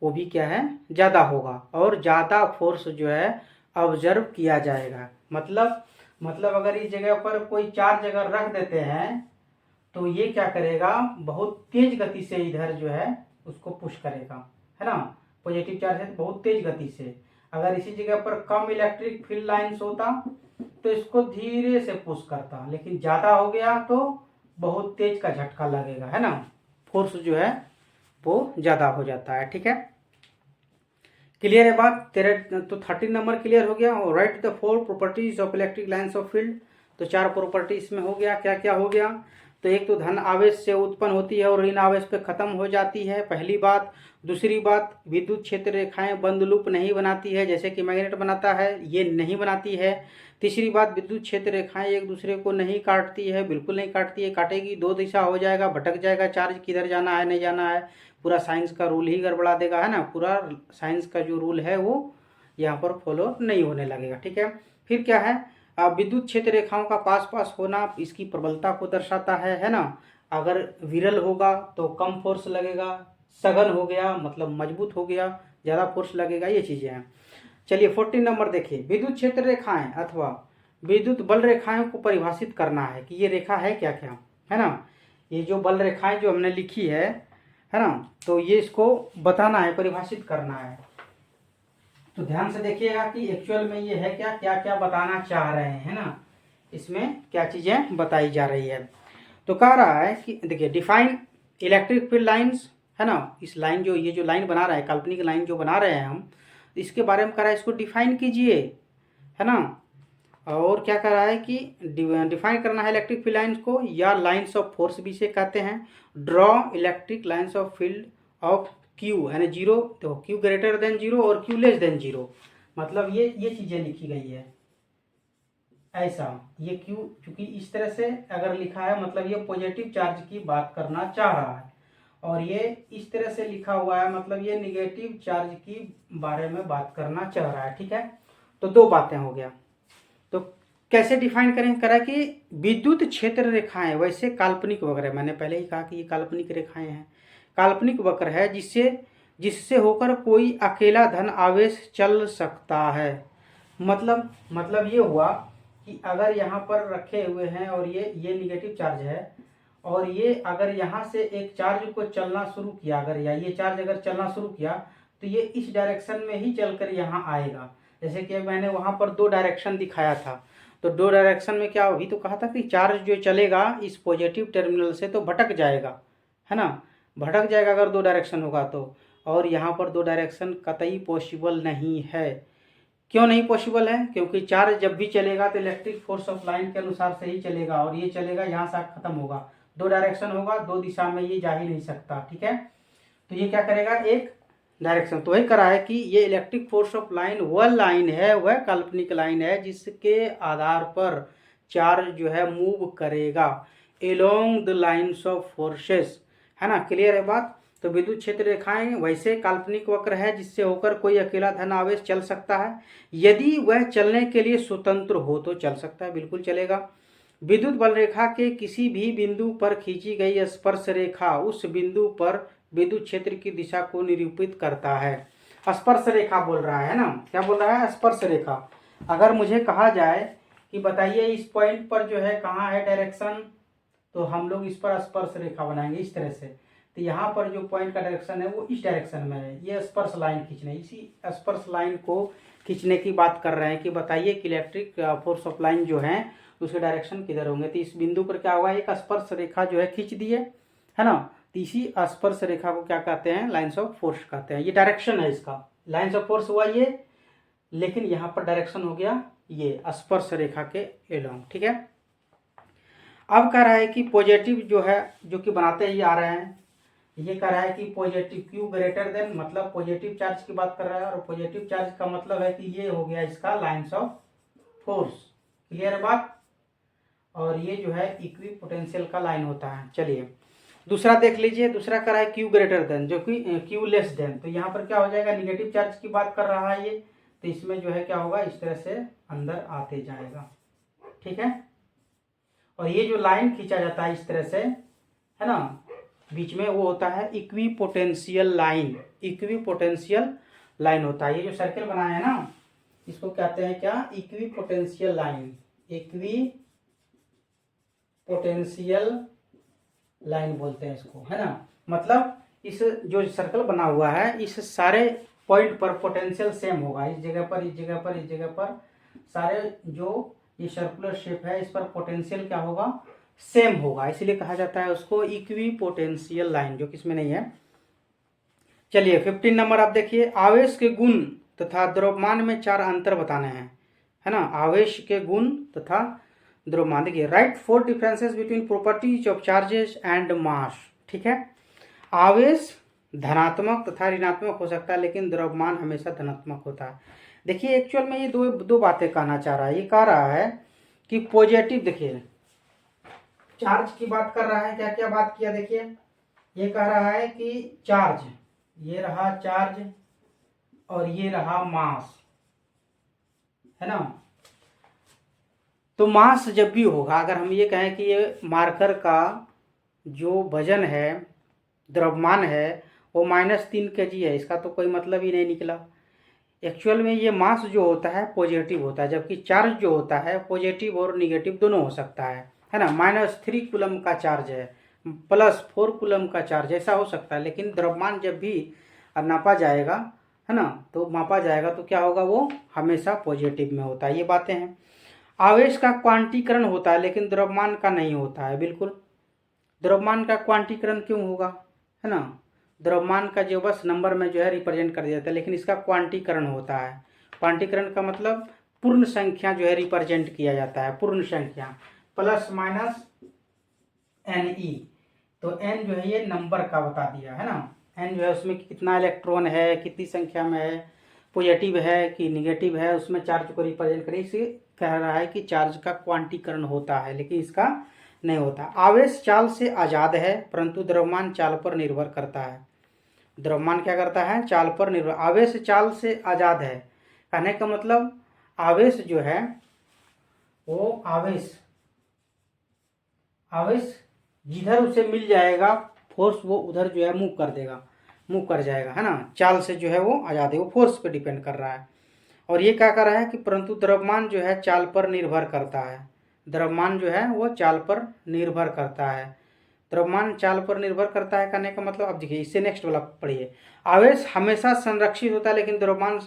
वो भी क्या है, ज़्यादा होगा, और ज़्यादा फोर्स जो है ऑब्जर्व किया जाएगा। मतलब अगर इस जगह पर कोई चार्ज अगर रख देते हैं तो ये क्या करेगा, बहुत तेज गति से इधर जो है उसको पुश करेगा, है ना। पॉजिटिव चार्ज है तो बहुत तेज गति से, अगर इसी जगह पर कम इलेक्ट्रिक फील्ड लाइंस होता तो इसको धीरे से पुश करता, लेकिन ज़्यादा हो गया तो बहुत तेज का झटका लगेगा, है ना, फोर्स जो है वो ज़्यादा हो जाता है। ठीक है, क्लियर है बात। तेरे तो 13 नंबर क्लियर हो गया। Right the 4 properties of electric lines of field, तो 4 प्रॉपर्टी इसमें हो गया। क्या क्या हो गया, तो एक तो धन आवेश से उत्पन्न होती है और ऋण आवेश पे खत्म हो जाती है, पहली बात। दूसरी बात, विद्युत क्षेत्र रेखाएं बंद लूप नहीं बनाती है, जैसे कि मैग्नेट बनाता है, ये नहीं बनाती है। तीसरी बात, विद्युत क्षेत्र रेखाएं एक दूसरे को नहीं काटती है, बिल्कुल नहीं काटती है, काटेगी दो दिशा हो जाएगा, भटक जाएगा चार्ज, किधर जाना है नहीं जाना है, पूरा साइंस का रूल ही गड़बड़ा देगा, है ना। पूरा साइंस का जो रूल है वो यहाँ पर फॉलो नहीं होने लगेगा। ठीक है, फिर क्या है, विद्युत क्षेत्र रेखाओं का पास पास होना इसकी प्रबलता को दर्शाता है ना। अगर विरल होगा तो कम फोर्स लगेगा, सघन हो गया मतलब मजबूत हो गया, ज़्यादा फोर्स लगेगा, ये चीज़ें हैं। चलिए 14 नंबर देखिए, विद्युत क्षेत्र रेखाएं अथवा विद्युत बल रेखाओं को परिभाषित करना है कि ये रेखा है क्या क्या, है ना। ये जो बल रेखाएं जो हमने लिखी है ना, तो ये इसको बताना है, परिभाषित करना है। तो ध्यान से देखिएगा कि एक्चुअल में ये है क्या, क्या क्या बताना चाह रहे हैं, है ना, इसमें क्या चीज़ें बताई जा रही है। तो कह रहा है कि देखिए, डिफाइन इलेक्ट्रिक फील्ड लाइंस, है ना, इस लाइन जो ये जो लाइन बना रहा है, काल्पनिक लाइन जो बना रहे हैं हम, इसके बारे में कह रहा है इसको डिफाइन कीजिए, है ना। और क्या कह रहा है कि डिफाइन करना है इलेक्ट्रिक फील्ड लाइंस को, या लाइंस ऑफ फोर्स भी इसे कहते हैं। Draw electric lines of field of Q, यानी जीरो, तो क्यू ग्रेटर देन जीरो और क्यू लेस देन जीरो, मतलब ये चीज़ें लिखी गई है ऐसा। ये क्यू चूंकि इस तरह से अगर लिखा है, मतलब ये पॉजिटिव चार्ज की बात करना चाह रहा है, और ये इस तरह से लिखा हुआ है, मतलब ये निगेटिव चार्ज की बारे में बात करना चाह रहा है। ठीक है, तो दो बातें हो गया। तो कैसे डिफाइन करें, करा कि विद्युत क्षेत्र रेखाएं, वैसे काल्पनिक वक्र है, मैंने पहले ही कहा कि ये काल्पनिक रेखाएं हैं, काल्पनिक वक्र है जिससे होकर कोई अकेला धन आवेश चल सकता है। मतलब ये हुआ कि अगर यहाँ पर रखे हुए हैं और ये निगेटिव चार्ज है, और ये अगर यहाँ से एक चार्ज को चलना शुरू किया, अगर या ये चार्ज अगर चलना शुरू किया तो ये इस डायरेक्शन में ही चलकर यहाँ आएगा। जैसे कि मैंने वहाँ पर दो डायरेक्शन दिखाया था, तो दो डायरेक्शन में क्या, अभी तो कहा था कि चार्ज जो चलेगा इस पॉजिटिव टर्मिनल से तो भटक जाएगा, है ना, भटक जाएगा अगर दो डायरेक्शन होगा तो। और यहाँ पर दो डायरेक्शन कतई पॉसिबल नहीं है, क्यों नहीं पॉसिबल है? क्योंकि चार्ज जब भी चलेगा तो इलेक्ट्रिक फोर्स ऑफ लाइन के अनुसार से ही चलेगा, और ये चलेगा यहाँ से खत्म होगा, दो डायरेक्शन होगा, दो दिशा में ये जा ही नहीं सकता। ठीक है, तो ये क्या करेगा, एक डायरेक्शन। तो वही करा है कि ये इलेक्ट्रिक फोर्स ऑफ लाइन वह लाइन है, वह काल्पनिक लाइन है जिसके आधार पर चार्ज जो है मूव करेगा along the lines of forces, है ना। क्लियर है बात? तो विद्युत क्षेत्र रेखाएं वैसे काल्पनिक वक्र है जिससे होकर कोई अकेला धन आवेश चल सकता है, यदि वह चलने के लिए स्वतंत्र हो तो चल सकता है, बिल्कुल चलेगा। विद्युत बल रेखा के किसी भी बिंदु पर खींची गई स्पर्श रेखा उस बिंदु पर विद्युत क्षेत्र की दिशा को निरूपित करता है। स्पर्श रेखा बोल रहा है ना, क्या बोल रहा है, स्पर्श रेखा। अगर मुझे कहा जाए कि बताइए इस पॉइंट पर जो है कहाँ है डायरेक्शन, तो हम लोग इस पर स्पर्श रेखा बनाएंगे इस तरह से। तो यहाँ पर जो पॉइंट का डायरेक्शन है वो इस डायरेक्शन में है, ये स्पर्श लाइन खींचना है, इसी स्पर्श लाइन को खींचने की बात कर रहे हैं कि बताइए कि इलेक्ट्रिक फोर्स ऑफ लाइन जो है उसके डायरेक्शन किधर होंगे। तो इस बिंदु पर क्या होगा, एक स्पर्श रेखा जो है खींच दिए, है ना। तो इसी स्पर्श रेखा को क्या कहते हैं, लाइन्स ऑफ फोर्स कहते हैं। ये डायरेक्शन है इसका, लाइन्स ऑफ फोर्स हुआ ये, लेकिन यहाँ पर डायरेक्शन हो गया ये स्पर्श रेखा के एलोंग। ठीक है, अब कह रहा है कि पॉजिटिव जो है, जो कि बनाते ही आ रहे हैं, ये कह रहा है कि पॉजिटिव क्यू ग्रेटर देन, मतलब पॉजिटिव चार्ज की बात कर रहा है, और पॉजिटिव चार्ज का मतलब है कि ये हो गया इसका लाइन्स ऑफ फोर्स। क्लियर है बात? और ये जो है इक्वी पोटेंशियल का लाइन होता है। चलिए दूसरा देख लीजिए, दूसरा कह रहा है क्यू ग्रेटर देन, जो कि क्यू लेस देन। तो यहाँ पर क्या हो जाएगा, निगेटिव चार्ज की बात कर रहा है ये, तो इसमें जो है क्या होगा, इस तरह से अंदर आते जाएगा। ठीक है, और ये जो लाइन खींचा जाता है इस तरह से, है ना, बीच में, वो होता है equi potential line. Equi potential line होता है। ये जो सर्कल बनाया है ना, इसको कहते हैं क्या, equi potential line. Equi potential line बोलते हैं इसको, है ना। मतलब इस जो सर्कल बना हुआ है, इस सारे पॉइंट पर पोटेंशियल सेम होगा, इस जगह पर, इस जगह पर, इस जगह पर, सारे जो ये सर्कुलर शेप है इस पर पोटेंशियल क्या होगा, सेम होगा, इसलिए कहा जाता है उसको इक्वी पोटेंशियल लाइन, जो किसमें नहीं है। चलिए 15 नंबर आप देखिए, आवेश के गुण तथा द्रव्यमान में 4 अंतर बताने हैं, है ना। आवेश के गुण तथा द्रव्यमान, देखिए right 4 differences between properties of charges and mass. ठीक है, आवेश धनात्मक तथा ऋणात्मक हो सकता है, लेकिन द्रव्यमान हमेशा धनात्मक होता है। देखिए एक्चुअल में ये दो बातें कहना चाह रहा है। ये कह रहा है कि पॉजिटिव, देखिए चार्ज की बात कर रहा है, क्या क्या बात किया, देखिए ये कह रहा है कि चार्ज, ये रहा चार्ज और ये रहा मास, है ना। तो मास जब भी होगा, अगर हम ये कहें कि ये मार्कर का जो वजन है, द्रव्यमान है, वो -3 kg है, इसका तो कोई मतलब ही नहीं निकला। एक्चुअल में ये मास जो होता है पॉजिटिव होता है, जबकि चार्ज जो होता है पॉजिटिव और निगेटिव दोनों हो सकता है ना। -3 कूलम का चार्ज है, +4 कूलम का चार्ज, ऐसा हो सकता है। लेकिन द्रव्यमान जब भी नापा जाएगा, है ना, तो मापा जाएगा तो क्या होगा, वो हमेशा पॉजिटिव में होता है। ये बातें हैं। आवेश का क्वांटीकरण होता है, लेकिन द्रव्यमान का नहीं होता है। बिल्कुल, द्रव्यमान का क्वांटीकरण क्यों होगा, है ना। द्रव्यमान का जो बस नंबर में जो है रिप्रेजेंट कर दिया जाता है, लेकिन इसका क्वांटीकरण होता है। क्वांटीकरण का मतलब पूर्ण संख्या जो है रिप्रेजेंट किया जाता है, पूर्ण संख्या, ±NE। तो n जो है ये नंबर का बता दिया, है ना। n जो है उसमें कितना इलेक्ट्रॉन है, कितनी संख्या में है, पॉजिटिव है कि निगेटिव है, उसमें चार्ज को रिप्रेजेंट करें। इसे कह रहा है कि चार्ज का क्वांटीकरण होता है, लेकिन इसका नहीं होता। आवेश चाल से आज़ाद है, परंतु द्रव्यमान चाल पर निर्भर करता है। द्रव्यमान क्या करता है, चाल पर निर्भर। आवेश चाल से आज़ाद है, कहने का मतलब आवेश जो है वो आवेश जिधर उसे मिल जाएगा फोर्स, वो उधर जो है मूव कर देगा, मूव कर जाएगा, है ना। चाल से जो है वो आज़ाद है, वो फोर्स पे डिपेंड कर रहा है। और ये क्या कर रहा है कि परंतु द्रव्यमान जो है चाल पर निर्भर करता है। द्रव्यमान जो है वो चाल पर निर्भर करता है। द्रव्यमान चाल पर निर्भर करता है कहने का मतलब, अब देखिए इससे नेक्स्ट वाला पढ़िए। आवेश हमेशा संरक्षित होता है, लेकिन द्रव्यमान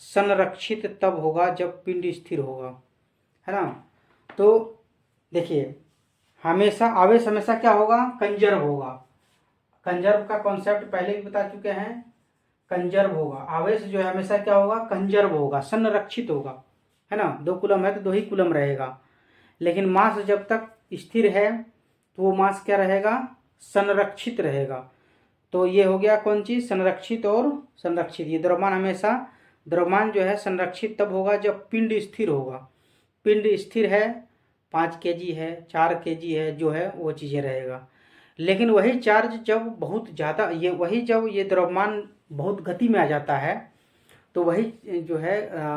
संरक्षित तब होगा जब पिंड स्थिर होगा, है ना। तो देखिए हमेशा आवेश हमेशा क्या होगा, कंजर्व होगा। कंजर्व का कॉन्सेप्ट पहले भी बता चुके हैं। कंजर्व होगा, आवेश जो है हमेशा क्या होगा, कंजर्व होगा, संरक्षित होगा, है ना। 2 कूलम है तो 2 ही कूलम रहेगा। लेकिन मास जब तक स्थिर है तो वो मास क्या रहेगा, संरक्षित रहेगा। तो ये हो गया कौन चीज, संरक्षित और संरक्षित। ये द्रव्यमान हमेशा, द्रव्यमान जो है संरक्षित तब होगा जब पिंड स्थिर होगा। पिंड स्थिर है, 5 kg है, 4 kg है, जो है वो चीज़ें रहेगा। लेकिन वही चार्ज जब बहुत ज़्यादा, जब ये द्रव्यमान बहुत गति में आ जाता है तो वही जो है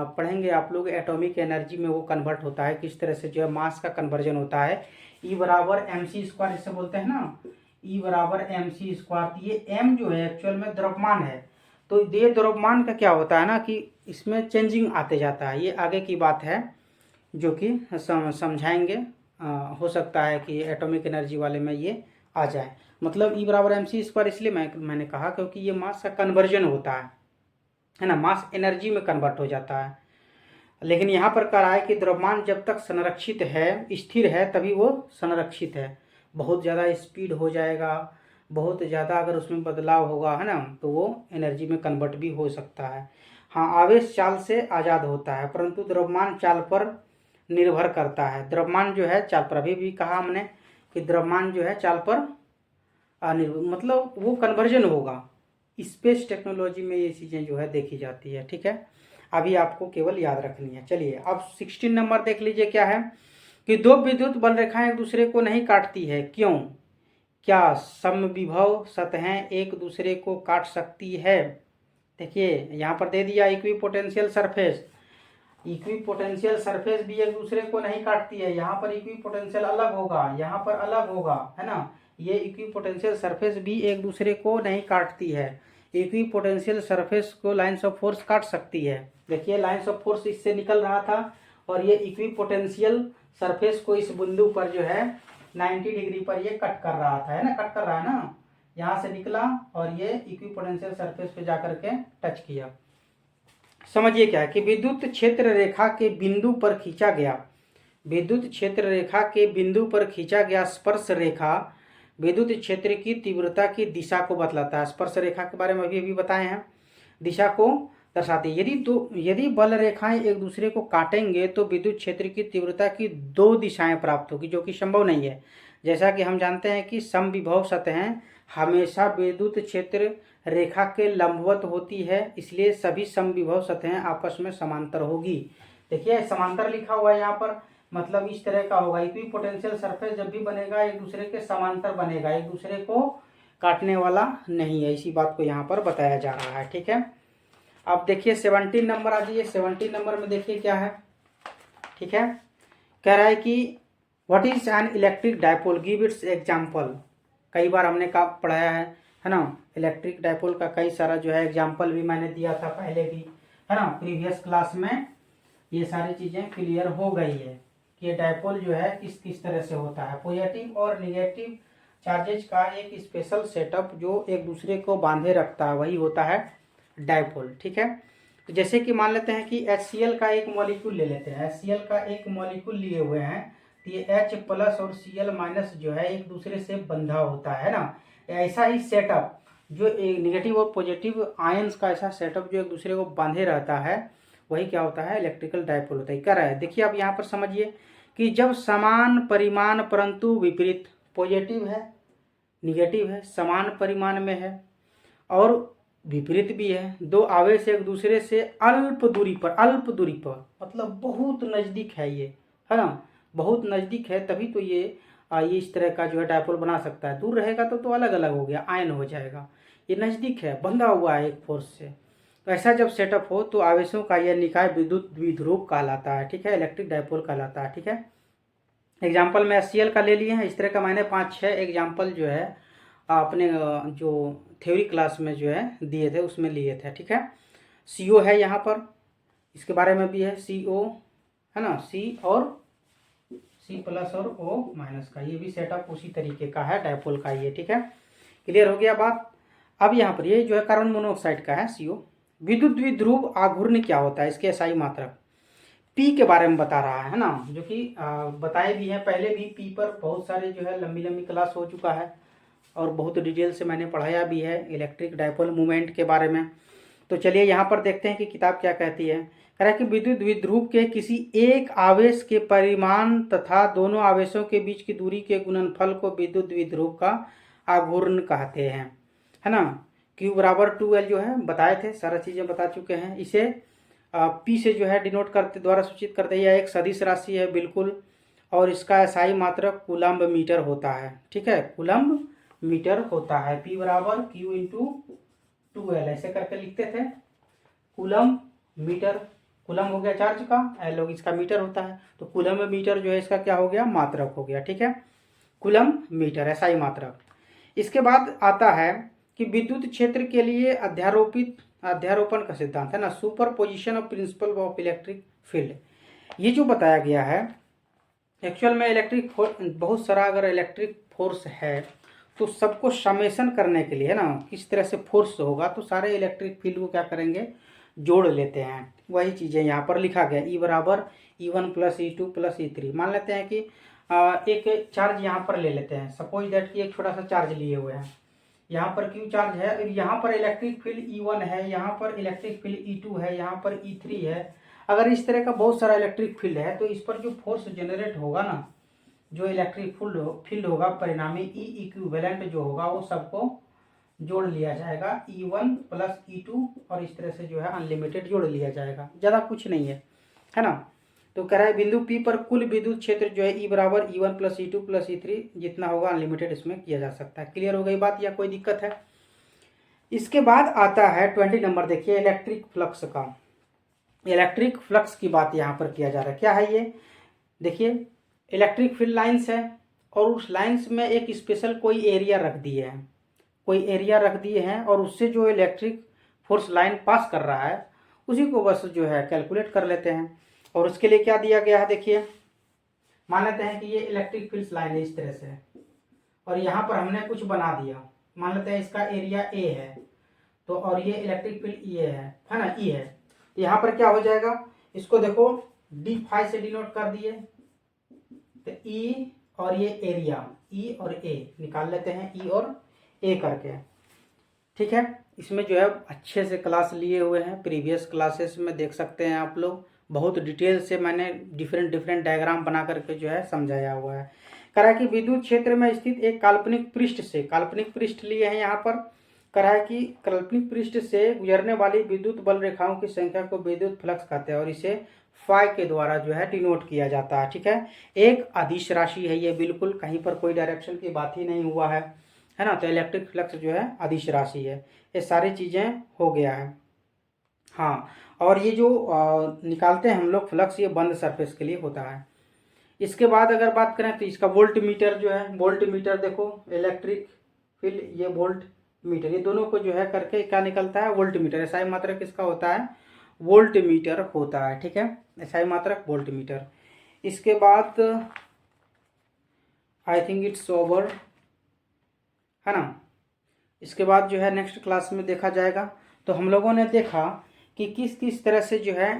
पढ़ेंगे आप लोग, एटॉमिक एनर्जी में वो कन्वर्ट होता है, किस तरह से जो है मास का कन्वर्जन होता है। E बराबर mc² इससे बोलते हैं ना, E बराबर mc²। ये m जो है एक्चुअल में द्रव्यमान है। तो ये द्रव्यमान का क्या होता है ना कि इसमें चेंजिंग आते जाता है। ये आगे की बात है जो कि समझाएंगे। हो सकता है कि एटॉमिक एनर्जी वाले में ये आ जाए। मतलब E बराबर mc² इसलिए मैंने कहा क्योंकि ये मास का कन्वर्जन होता है ना, मास एनर्जी में कन्वर्ट हो जाता है। लेकिन यहाँ पर कह रहा है कि द्रव्यमान जब तक संरक्षित है, स्थिर है, तभी वो संरक्षित है। बहुत ज़्यादा स्पीड हो जाएगा, बहुत ज़्यादा अगर उसमें बदलाव होगा, है ना, तो वो एनर्जी में कन्वर्ट भी हो सकता है। हाँ, आवेश चाल से आज़ाद होता है, परंतु द्रव्यमान चाल पर निर्भर करता है। द्रव्यमान जो है चाल पर, अभी भी कहा हमने कि द्रव्यमान जो है चाल पर मतलब वो कन्वर्जन होगा। स्पेस टेक्नोलॉजी में ये चीज़ें जो है देखी जाती है। ठीक है, अभी आपको केवल याद रखनी है। चलिए अब 16 नंबर देख लीजिए, क्या है कि 2 विद्युत बल रेखाएं एक दूसरे को नहीं काटती है, क्यों? क्या समविभव सतहें एक दूसरे को काट सकती है? देखिए यहाँ पर दे दिया इक्विपोटेंशियल सरफेस। इक्विपोटेंशियल सरफेस भी एक दूसरे को नहीं काटती है। यहाँ पर इक्विपोटेंशियल अलग होगा, यहाँ पर अलग होगा, है ना। ये इक्विपोटेंशियल सरफेस भी एक दूसरे को नहीं काटती है। इक्विपोटेंशियल सरफेस को लाइन्स ऑफ फोर्स काट सकती है। देखिए लाइन्स ऑफ फोर्स इससे निकल रहा था और ये इक्विपोटेंशियल सरफेस को इस बिंदु पर जो है 90 डिग्री पर ये कट कर रहा था, है ना, कट कर रहा है ना। यहाँ से निकला और ये इक्विपोटेंशियल सरफेस पे जाकर के टच किया। समझिए क्या है कि विद्युत क्षेत्र रेखा के बिंदु पर खींचा गया, विद्युत क्षेत्र रेखा के बिंदु पर खींचा गया स्पर्श रेखा विद्युत क्षेत्र की तीव्रता की दिशा को बतलाता है। स्पर्श रेखा के बारे में अभी बताए हैं, दिशा को दर्शाती है। यदि बल रेखाएं एक दूसरे को काटेंगे तो विद्युत क्षेत्र की तीव्रता की 2 दिशाएं प्राप्त होगी, जो कि संभव नहीं है। जैसा कि हम जानते हैं कि समविभव सतहें हमेशा विद्युत क्षेत्र रेखा के लंबवत होती है, इसलिए सभी समविभव सतहें आपस में समांतर होगी। देखिए समांतर लिखा हुआ है यहाँ पर, मतलब इस तरह का होगा। इक्विपोटेंशियल सरफेस जब भी बनेगा एक दूसरे के समांतर बनेगा, एक दूसरे को काटने वाला नहीं है। इसी बात को यहाँ पर बताया जा रहा है। ठीक है, अब देखिए 17 नंबर आ जाइए। 17 नंबर में देखिए क्या है। ठीक है, कह रहा है कि what is an electric dipole, give its example. कई बार हमने पढ़ाया है ना, इलेक्ट्रिक डायपोल का कई सारा जो है एग्जाम्पल भी मैंने दिया था पहले भी, है ना, प्रीवियस क्लास में। ये सारी चीज़ें क्लियर हो गई है कि डायपोल जो है किस तरह से होता है। पॉजिटिव और निगेटिव चार्जेज का एक स्पेशल सेटअप जो एक दूसरे को बांधे रखता है, वही होता है डायपोल। ठीक है, तो जैसे कि मान लेते हैं कि HCl का एक मॉलिक्यूल ले लेते हैं। HCl का एक मॉलिक्यूल लिए हुए हैं, तो ये H+ और Cl- जो है एक दूसरे से बंधा होता है ना। ऐसा ही सेटअप जो एक निगेटिव और पॉजिटिव आयंस का ऐसा सेटअप जो एक दूसरे को बांधे रहता है, वही क्या होता है, इलेक्ट्रिकल डायपोल होता है। क्या रहा है, देखिए अब यहाँ पर समझिए कि जब समान परिमाण परंतु विपरीत, पॉजिटिव है निगेटिव है, समान परिमाण में है और विपरीत भी है, 2 आवेश एक दूसरे से अल्प दूरी पर मतलब बहुत नज़दीक है ये, है ना, बहुत नज़दीक है, तभी तो ये इस तरह का जो है डायपोल बना सकता है। दूर रहेगा तो अलग अलग हो गया, आयन हो जाएगा। ये नज़दीक है, बंधा हुआ है एक फोर्स से। तो ऐसा जब सेटअप हो तो आवेशों का यह निकाय विद्युत द्विध्रुव कहलाता है। ठीक है, इलेक्ट्रिक डायपोल कहलाता है। ठीक है, एग्जाम्पल में HCl का ले लिए हैं। इस तरह का मैंने 5-6 एग्जाम्पल जो है अपने जो थ्योरी क्लास में जो है दिए थे उसमें लिए थे। ठीक है, CO है यहाँ पर, इसके बारे में भी है, CO है ना, C+ और O- का, ये भी सेटअप उसी तरीके का है डायपोल का ये। ठीक है, क्लियर हो गया बात। अब यहाँ पर ये जो है कार्बन मोनोऑक्साइड का है CO। विद्युत द्विध्रुव आघूर्ण क्या होता है, इसके SI मात्रक P के बारे में बता रहा है ना, जो कि बताए भी हैं पहले भी। P पर बहुत सारे जो है लंबी क्लास हो चुका है और बहुत डिटेल से मैंने पढ़ाया भी है इलेक्ट्रिक डायपोल मूवमेंट के बारे में। तो चलिए यहाँ पर देखते हैं कि किताब क्या कहती है। कह रहा है कि विद्युत द्विध्रुव के किसी एक आवेश के परिमाण तथा दोनों आवेशों के बीच की दूरी के गुणनफल को विद्युत द्विध्रुव का आघूर्ण कहते हैं, है ना। Q बराबर 2L जो है बताए थे, सारा चीज़ें बता चुके हैं। इसे P से जो है डिनोट करते द्वारा सूचित करते हैं। यह एक सदिश राशि है बिल्कुल, और इसका एसआई मात्रक कूलम्ब मीटर होता है, ठीक है, कूलम्ब मीटर होता है। P बराबर Q इंटू 2L ऐसे करके लिखते थे। कूलम्ब मीटर, कूलम्ब हो गया चार्ज का, L लोग इसका मीटर होता है, तो कूलम्ब मीटर जो है इसका क्या हो गया, मात्रक हो गया, ठीक है, कूलम्ब मीटर एसआई मात्रक। इसके बाद आता है कि विद्युत क्षेत्र के लिए अध्यारोपण का सिद्धांत है ना, super position of principle of electric field. ये जो बताया गया है एक्चुअल में इलेक्ट्रिक बहुत सारा अगर इलेक्ट्रिक फोर्स है तो सबको समेशन करने के लिए, है ना, किस तरह से फोर्स होगा तो सारे इलेक्ट्रिक फील्ड को क्या करेंगे, जोड़ लेते हैं। वही चीज़ें यहाँ पर लिखा गया, E बराबर E1 plus E2 plus E3। मान लेते हैं कि एक चार्ज यहाँ पर ले लेते हैं, सपोज दैट कि एक छोटा सा चार्ज लिए हुए हैं, यहाँ पर Q चार्ज है, और यहाँ पर इलेक्ट्रिक फील्ड E1 है, यहाँ पर इलेक्ट्रिक फील्ड E2 है, यहाँ पर E3 है। अगर इस तरह का बहुत सारा इलेक्ट्रिक फील्ड है तो इस पर जो फोर्स जनरेट होगा ना, जो इलेक्ट्रिक फील्ड होगा परिणामी E इक्विवेलेंट जो होगा वो सबको जोड़ लिया जाएगा, E1 प्लस E2, और इस तरह से जो है अनलिमिटेड जोड़ लिया जाएगा, ज़्यादा कुछ नहीं है ना। तो कह रहा है बिंदु P पर कुल विद्युत क्षेत्र जो है E बराबर E1 plus E2 plus E3 जितना होगा अनलिमिटेड इसमें किया जा सकता है। क्लियर हो गई बात या कोई दिक्कत है? इसके बाद आता है 20 नंबर, देखिए इलेक्ट्रिक फ्लक्स का। इलेक्ट्रिक फ्लक्स की बात यहाँ पर किया जा रहा है। क्या है ये, देखिए इलेक्ट्रिक फील्ड लाइन्स है, और उस लाइन्स में एक स्पेशल कोई एरिया रख दिए हैं, और उससे जो इलेक्ट्रिक फोर्स लाइन पास कर रहा है उसी को बस जो है कैलकुलेट कर लेते हैं। और उसके लिए क्या दिया गया है, देखिए मान लेते हैं कि ये इलेक्ट्रिक फील्ड लाइन है इस तरह से, और यहाँ पर हमने कुछ बना दिया, मान लेते हैं इसका एरिया A है, तो और ये इलेक्ट्रिक फील्ड E है ना, E है। यहाँ पर क्या हो जाएगा, इसको देखो D फाई से डिनोट कर दिए, तो E और ये एरिया E और A निकाल लेते हैं, E और A करके, ठीक है। इसमें जो है अच्छे से क्लास लिए हुए हैं, प्रीवियस क्लासेस में देख सकते हैं आप लोग, बहुत डिटेल से मैंने डिफरेंट डायग्राम बना करके जो है समझाया हुआ है। कह रहा है कि विद्युत क्षेत्र में स्थित एक काल्पनिक पृष्ठ लिए हैं यहाँ पर। कह रहा है कि काल्पनिक पृष्ठ से गुजरने वाली विद्युत बल रेखाओं की संख्या को विद्युत फ्लक्स कहते हैं, और इसे फाई के द्वारा जो है डिनोट किया जाता है, ठीक है। एक अदिश राशि है ये, बिल्कुल कहीं पर कोई डायरेक्शन की बात ही नहीं हुआ है ना। तो इलेक्ट्रिक फ्लक्स जो है अदिश राशि है। ये सारी चीज़ें हो गया है, हाँ। और ये जो निकालते हैं हम लोग फ्लक्स, ये बंद सरफेस के लिए होता है। इसके बाद अगर बात करें तो इसका वोल्ट मीटर जो है, वोल्ट मीटर देखो, इलेक्ट्रिक फील्ड, ये वोल्ट मीटर, ये दोनों को जो है करके क्या निकलता है, वोल्ट मीटर। एसआई मात्रक किसका होता है, वोल्ट मीटर होता है, ठीक है, एसआई मात्रक वोल्ट मीटर। इसके बाद आई थिंक इट्स ओवर, है ना। इसके बाद जो है नेक्स्ट क्लास में देखा जाएगा। तो हम लोगों ने देखा कि किस किस तरह से जो है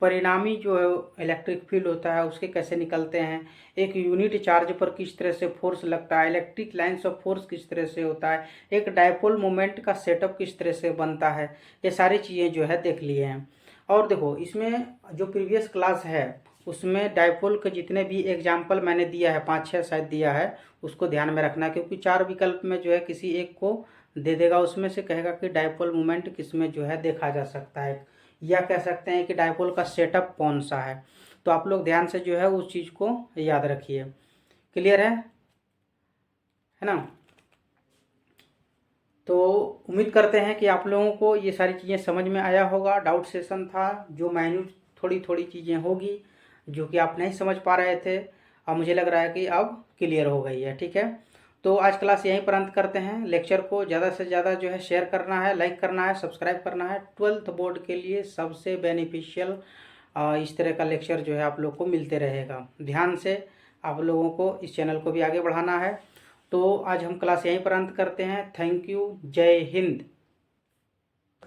परिणामी जो इलेक्ट्रिक फील्ड होता है उसके कैसे निकलते हैं, एक यूनिट चार्ज पर किस तरह से फोर्स लगता है, इलेक्ट्रिक लाइन्स ऑफ फोर्स किस तरह से होता है, एक डायपोल मोमेंट का सेटअप किस तरह से बनता है, ये सारी चीज़ें जो है देख लिए हैं। और देखो इसमें जो प्रीवियस क्लास है उसमें डायपोल के जितने भी एग्जाम्पल मैंने दिया है, 5-6 शायद दिया है, उसको ध्यान में रखना, क्योंकि 4 विकल्प में जो है किसी एक को दे देगा, उसमें से कहेगा कि डायपोल मोमेंट किस में जो है देखा जा सकता है, या कह सकते हैं कि डायपोल का सेटअप कौन सा है। तो आप लोग ध्यान से जो है उस चीज़ को याद रखिए। क्लियर है ना। तो उम्मीद करते हैं कि आप लोगों को ये सारी चीज़ें समझ में आया होगा। डाउट सेशन था, जो माइन्यूट थोड़ी चीज़ें होगी जो कि आप नहीं समझ पा रहे थे, अब मुझे लग रहा है कि अब क्लियर हो गई है, ठीक है। तो आज क्लास यहीं पर अंत करते हैं। लेक्चर को ज़्यादा से ज़्यादा जो है शेयर करना है, लाइक करना है, सब्सक्राइब करना है। 12th बोर्ड के लिए सबसे बेनिफिशियल इस तरह का लेक्चर जो है आप लोग को मिलते रहेगा। ध्यान से आप लोगों को इस चैनल को भी आगे बढ़ाना है। तो आज हम क्लास यहीं पर अंत करते हैं। थैंक यू, जय हिंद।